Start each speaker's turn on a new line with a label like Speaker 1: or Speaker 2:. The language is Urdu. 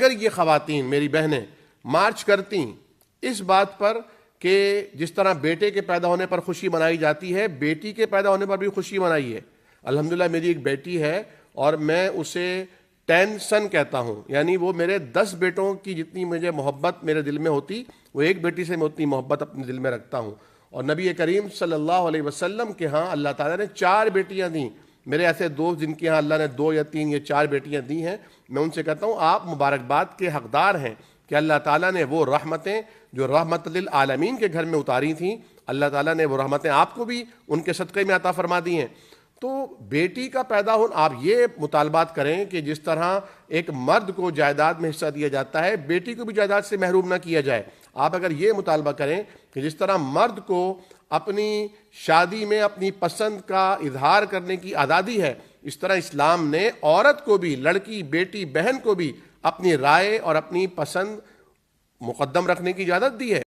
Speaker 1: اگر یہ خواتین میری بہنیں مارچ کرتی اس بات پر کہ جس طرح بیٹے کے پیدا ہونے پر خوشی منائی جاتی ہے، بیٹی کے پیدا ہونے پر بھی خوشی منائی ہے۔ الحمدللہ میری ایک بیٹی ہے اور میں اسے 10 سن کہتا ہوں، یعنی وہ میرے 10 بیٹوں کی جتنی مجھے محبت میرے دل میں ہوتی، وہ ایک بیٹی سے میں اتنی محبت اپنے دل میں رکھتا ہوں۔ اور نبی کریم صلی اللہ علیہ وسلم کے ہاں اللہ تعالیٰ نے 4 بیٹیاں دیں۔ میرے ایسے دوست جن کے ہاں اللہ نے 2 یا 3 یا 4 بیٹیاں دی ہیں، میں ان سے کہتا ہوں آپ مبارکباد کے حقدار ہیں کہ اللہ تعالیٰ نے وہ رحمتیں جو رحمت للعالمین کے گھر میں اتاری تھیں، اللہ تعالیٰ نے وہ رحمتیں آپ کو بھی ان کے صدقے میں عطا فرما دی ہیں۔ تو بیٹی کا پیدا ہونا، آپ یہ مطالبات کریں کہ جس طرح ایک مرد کو جائیداد میں حصہ دیا جاتا ہے، بیٹی کو بھی جائیداد سے محروم نہ کیا جائے۔ آپ اگر یہ مطالبہ کریں کہ جس طرح مرد کو اپنی شادی میں اپنی پسند کا اظہار کرنے کی آزادی ہے، اس طرح اسلام نے عورت کو بھی، لڑکی، بیٹی، بہن کو بھی اپنی رائے اور اپنی پسند مقدم رکھنے کی اجازت دی ہے۔